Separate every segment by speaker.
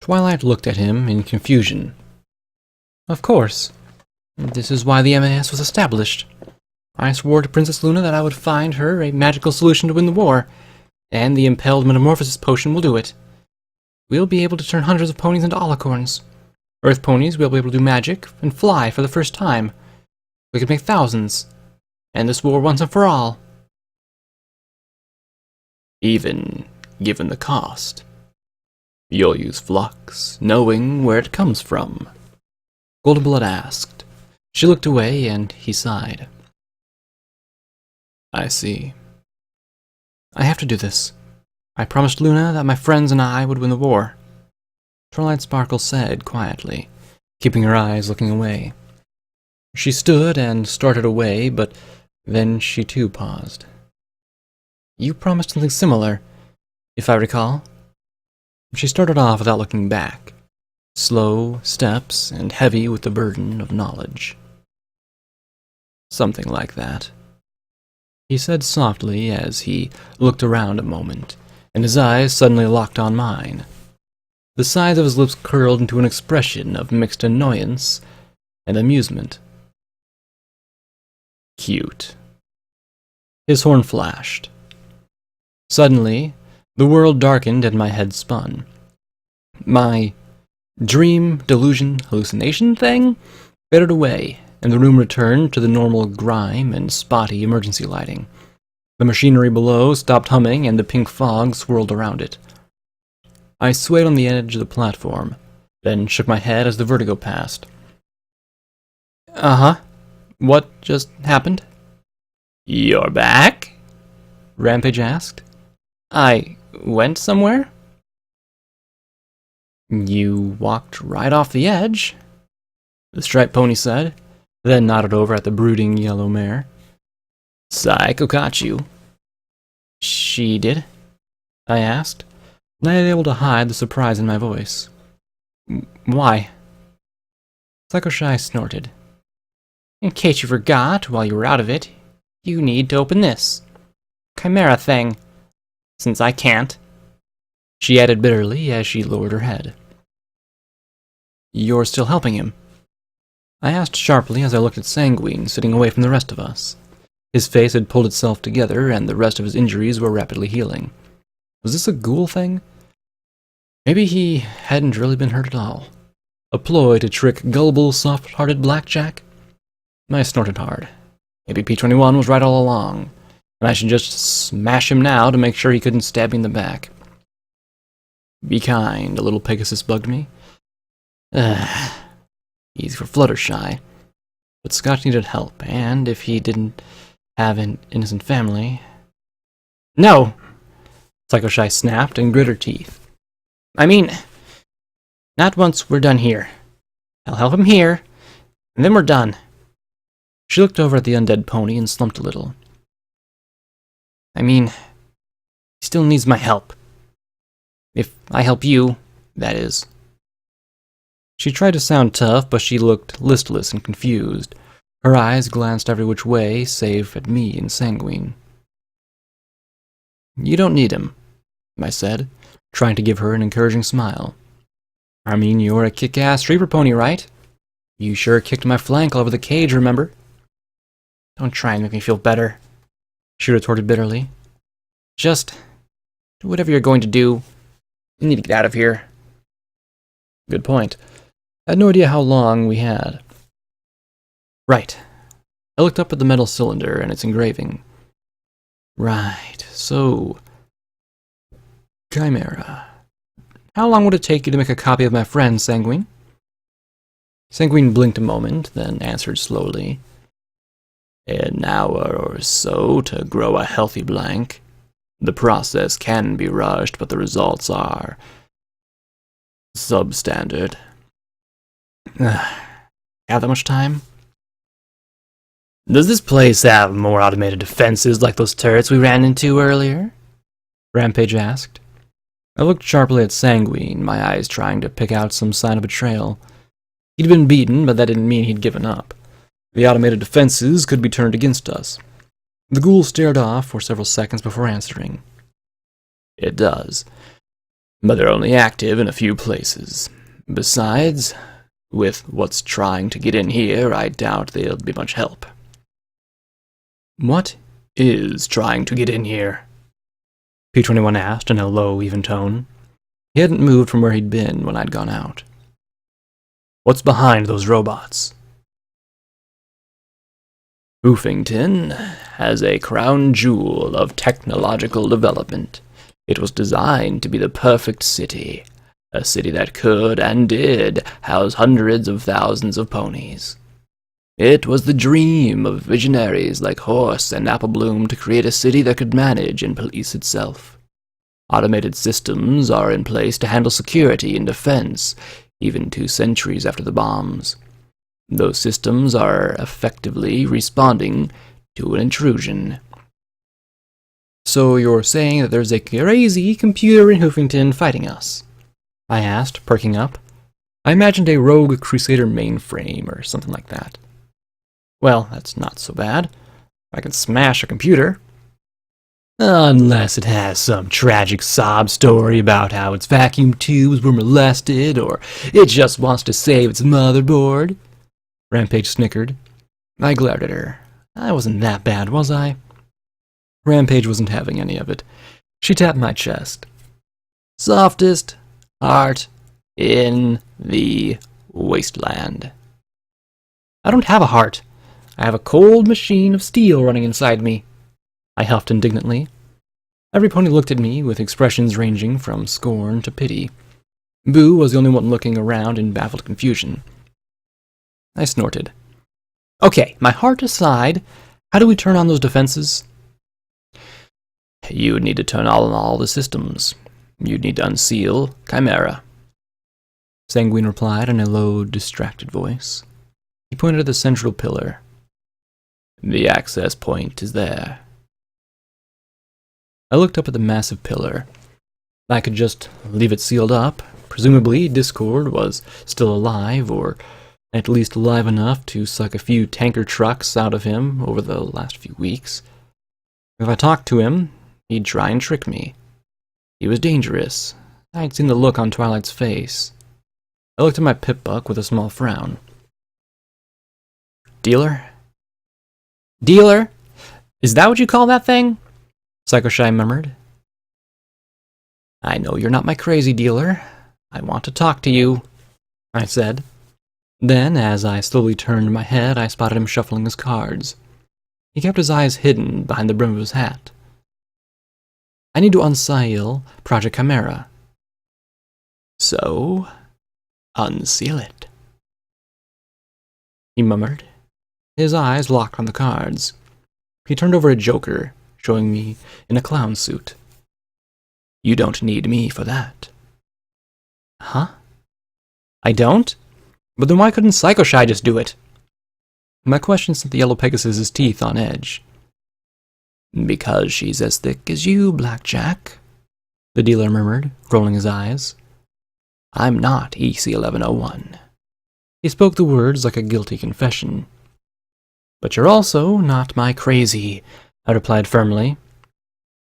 Speaker 1: Twilight looked at him in confusion. Of course. This is why the MAS was established. I swore to Princess Luna that I would find her a magical solution to win the war, and the impelled metamorphosis potion will do it. We'll be able to turn hundreds of ponies into alicorns. Earth ponies will be able to do magic and fly for the first time. We could make thousands, and this war once and for all. Even given the cost. You'll use flux, knowing where it comes from. Goldenblood asked. She looked away, and he sighed. I see. I have to do this. I promised Luna that my friends and I would win the war. Twilight Sparkle said quietly, keeping her eyes looking away. She stood and started away, but then she too paused. You promised something similar, if I recall. She started off without looking back, slow steps and heavy with the burden of knowledge. Something like that, he said softly as he looked around a moment, and his eyes suddenly locked on mine. The sides of his lips curled into an expression of mixed annoyance and amusement. Cute. His horn flashed. Suddenly, the world darkened and my head spun. My dream, delusion, hallucination thing faded away, and the room returned to the normal grime and spotty emergency lighting. The machinery below stopped humming, and the pink fog swirled around it. I swayed on the edge of the platform, then shook my head as the vertigo passed. Uh-huh. What just happened? You're back? Rampage asked. I went somewhere? You walked right off the edge, the striped pony said, then nodded over at the brooding yellow mare. Psycho caught you. She did? I asked, not able to hide the surprise in my voice. Why? Psycho Shy snorted. In case you forgot while you were out of it, you need to open this chimera thing, since I can't. She added bitterly as she lowered her head. You're still helping him? I asked sharply as I looked at Sanguine sitting away from the rest of us. His face had pulled itself together, and the rest of his injuries were rapidly healing. Was this a ghoul thing? Maybe he hadn't really been hurt at all. A ploy to trick gullible, soft-hearted Blackjack? I snorted hard. Maybe P-21 was right all along, and I should just smash him now to make sure he couldn't stab me in the back. Be kind, a little Pegasus bugged me. Easy for Fluttershy. But Scotch needed help, and if he didn't have an innocent family... No! Psycho Shy snapped and grit her teeth. I mean, not once we're done here. I'll help him here, and then we're done. She looked over at the undead pony and slumped a little. I mean, he still needs my help. If I help you, that is. She tried to sound tough, but she looked listless and confused. Her eyes glanced every which way, save at me and Sanguine. You don't need him, I said, trying to give her an encouraging smile. I mean, you're a kick-ass reaper pony, right? You sure kicked my flank all over the cage, remember? Don't try and make me feel better, she retorted bitterly. Just do whatever you're going to do. You need to get out of here. Good point. I had no idea how long we had. Right. I looked up at the metal cylinder and its engraving. Right, so... Chimera. How long would it take you to make a copy of my friend, Sanguine? Sanguine blinked a moment, then answered slowly. An hour or so to grow a healthy blank. The process can be rushed, but the results are... substandard. Have that much time? Does this place have more automated defenses like those turrets we ran into earlier? Rampage asked. I looked sharply at Sanguine, my eyes trying to pick out some sign of betrayal. He'd been beaten, but that didn't mean he'd given up. The automated defenses could be turned against us. The ghoul stared off for several seconds before answering. It does. but they're only active in a few places. Besides, with what's trying to get in here, I doubt they'll be much help. What is trying to get in here? P-21 asked in a low, even tone. He hadn't moved from where he'd been when I'd gone out. What's behind those robots? Hoofington has a crown jewel of technological development. It was designed to be the perfect city, a city that could and did house hundreds of thousands of ponies. It was the dream of visionaries like Horse and Applebloom to create a city that could manage and police itself. Automated systems are in place to handle security and defense, even 2 centuries after the bombs. Those systems are effectively responding to an intrusion. So you're saying that there's a crazy computer in Hoofington fighting us? I asked, perking up. I imagined a rogue Crusader mainframe or something like that. Well, that's not so bad. I can smash a computer. Unless it has some tragic sob story about how its vacuum tubes were molested, or it just wants to save its motherboard. Rampage snickered. I glared at her. I wasn't that bad, was I? Rampage wasn't having any of it. She tapped my chest. Softest heart in the wasteland. I don't have a heart. I have a cold machine of steel running inside me. I huffed indignantly. Every pony looked at me with expressions ranging from scorn to pity. Boo was the only one looking around in baffled confusion. I snorted. Okay, my heart aside, how do we turn on those defenses? You would need to turn on all the systems. You'd need to unseal Chimera. Sanguine replied in a low, distracted voice. He pointed at the central pillar. The access point is there. I looked up at the massive pillar. I could just leave it sealed up. Presumably, Discord was still alive, or at least alive enough to suck a few tanker trucks out of him over the last few weeks. If I talked to him, he'd try and trick me. He was dangerous. I'd seen the look on Twilight's face. I looked at my pip-buck with a small frown. Dealer? Dealer? Is that what you call that thing? Psycho Shy murmured. I know you're not my crazy dealer. I want to talk to you, I said. Then, as I slowly turned my head, I spotted him shuffling his cards. He kept his eyes hidden behind the brim of his hat. I need to unseal Project Chimera. So, unseal it, he murmured. His eyes locked on the cards. He turned over a joker, showing me in a clown suit. You don't need me for that. Huh? I don't? But then why couldn't Psycho Shy just do it? My question sent the yellow Pegasus's teeth on edge. Because she's as thick as you, Blackjack, the dealer murmured, rolling his eyes. I'm not EC-1101. He spoke the words like a guilty confession. But you're also not my crazy, I replied firmly.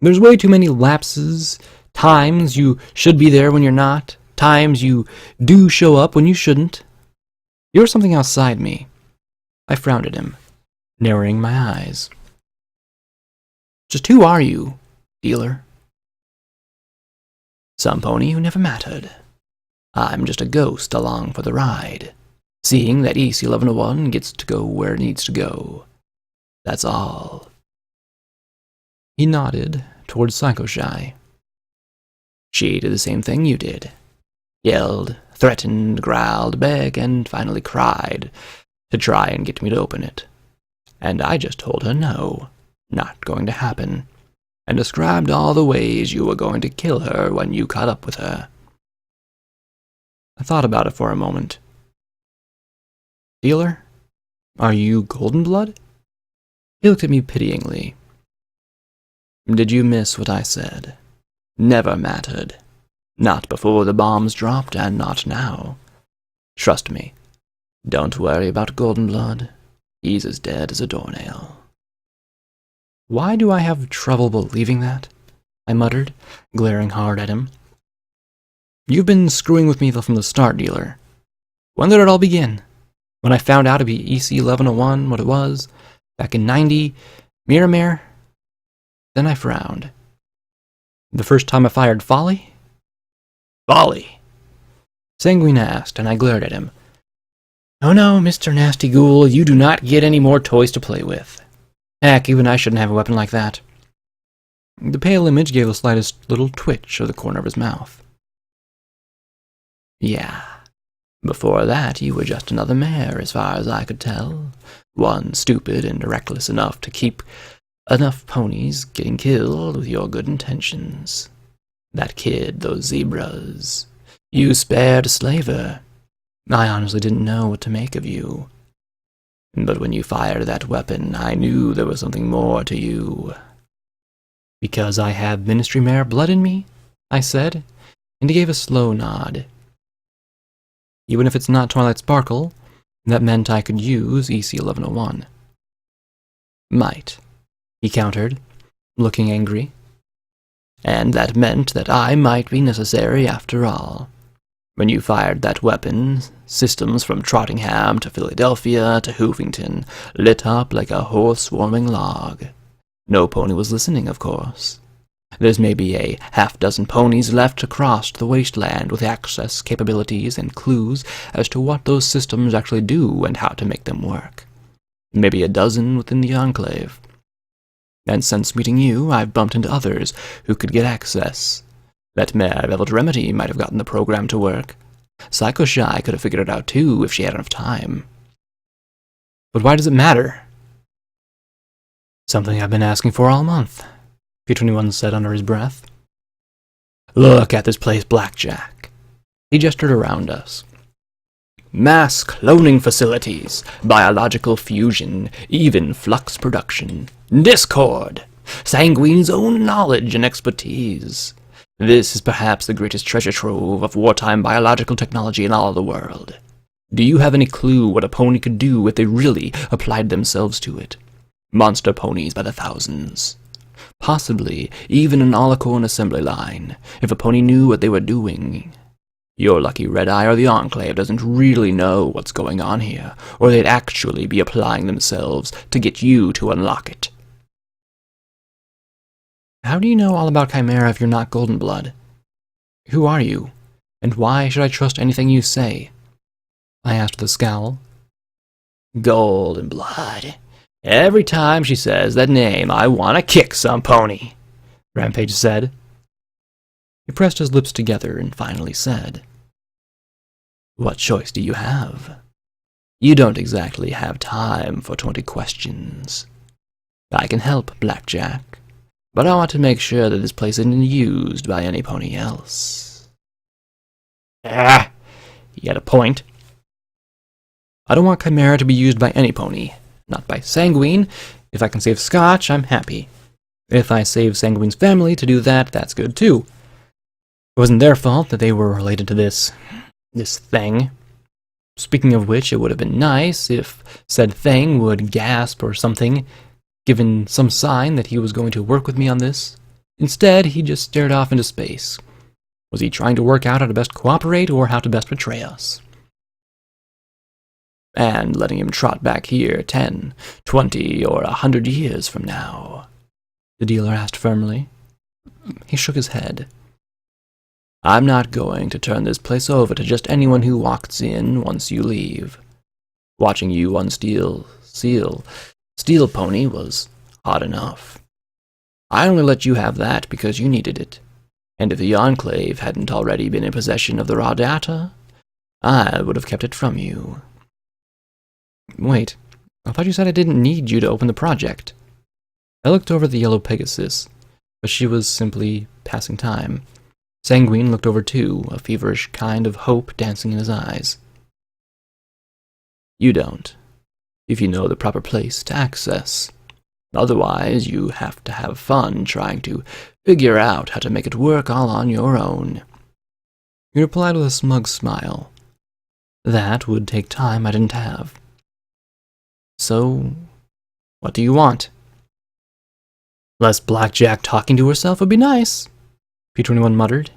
Speaker 1: There's way too many lapses, times you should be there when you're not, times you do show up when you shouldn't. You're something outside me. I frowned at him, narrowing my eyes. Just who are you, dealer? Some pony who never mattered. I'm just a ghost along for the ride, seeing that EC-1101 gets to go where it needs to go. That's all. He nodded towards Psycho Shy. She did the same thing you did. Yelled, threatened, growled, begged, and finally cried to try and get me to open it. And I just told her no, not going to happen, and described all the ways you were going to kill her when you caught up with her. I thought about it for a moment. Dealer, are you Golden Blood? He looked at me pityingly. Did you miss what I said? Never mattered. Not before the bombs dropped, and not now. Trust me. Don't worry about Golden Blood. He's as dead as a doornail. Why do I have trouble believing that? I muttered, glaring hard at him. You've been screwing with me from the start, dealer. When did it all begin? When I found out to be EC-1101 what it was? Back in 90? Miramare? Then I frowned. The first time I fired Folly? Folly? Sanguine asked, and I glared at him. Oh no, Mr. Nasty Ghoul, you do not get any more toys to play with. Heck, even I shouldn't have a weapon like that. The pale image gave the slightest little twitch of the corner of his mouth. Yeah. Before that, you were just another mare, as far as I could tell. One stupid and reckless enough to keep enough ponies getting killed with your good intentions. That kid, those zebras. You spared a slaver. I honestly didn't know what to make of you. But when you fired that weapon, I knew there was something more to you. Because I have Ministry Mare blood in me? I said, and he gave a slow nod. Even if it's not Twilight Sparkle, that meant I could use EC-1101. Might, he countered, looking angry. And that meant that I might be necessary after all. When you fired that weapon, systems from Trottingham to Philadelphia to Hoofington lit up like a horse-swarming log. No pony was listening, of course. There's maybe a half-dozen ponies left across the wasteland with access capabilities and clues as to what those systems actually do and how to make them work. Maybe a dozen within the Enclave. And since meeting you, I've bumped into others who could get access. That mare Velvet Remedy might have gotten the program to work. Psycho Shy could have figured it out too if she had enough time. But why does it matter? Something I've been asking for all month, P21 said under his breath. Look at this place, Blackjack. He gestured around us. Mass cloning facilities, biological fusion, even flux production, Discord, Sanguine's own knowledge and expertise. This is perhaps the greatest treasure trove of wartime biological technology in all the world. Do you have any clue what a pony could do if they really applied themselves to it? Monster ponies by the thousands. Possibly even an Alicorn assembly line, if a pony knew what they were doing. Your lucky Red Eye or the Enclave doesn't really know what's going on here, or they'd actually be applying themselves to get you to unlock it. How do you know all about Chimera if you're not Golden Blood? Who are you, and why should I trust anything you say? I asked with a scowl. Golden Blood. Every time she says that name, I want to kick some pony, Rampage said. He pressed his lips together and finally said, What choice do you have? You don't exactly have time for 20 questions. I can help, Blackjack, but I want to make sure that this place isn't used by any pony else. Ah, you got a point. I don't want Chimera to be used by any pony, not by Sanguine. If I can save Scotch, I'm happy. If I save Sanguine's family to do that, that's good too. It wasn't their fault that they were related to this thing. Speaking of which, it would have been nice if said thing would gasp or something, given some sign that he was going to work with me on this. Instead, he just stared off into space. Was he trying to work out how to best cooperate or how to best betray us? And letting him trot back here 10, 20, or 100 years from now? The dealer asked firmly. He shook his head. I'm not going to turn this place over to just anyone who walks in once you leave. Watching you unsteal Steel Pony was hard enough. I only let you have that because you needed it. And if the Enclave hadn't already been in possession of the raw data, I would have kept it from you. Wait, I thought you said I didn't need you to open the project. I looked over the yellow Pegasus, but she was simply passing time. Sanguine looked over too, a feverish kind of hope dancing in his eyes. You don't, if you know the proper place to access. Otherwise, you have to have fun trying to figure out how to make it work all on your own. He replied with a smug smile. That would take time I didn't have. So, what do you want? Less Blackjack talking to herself would be nice, P21 muttered.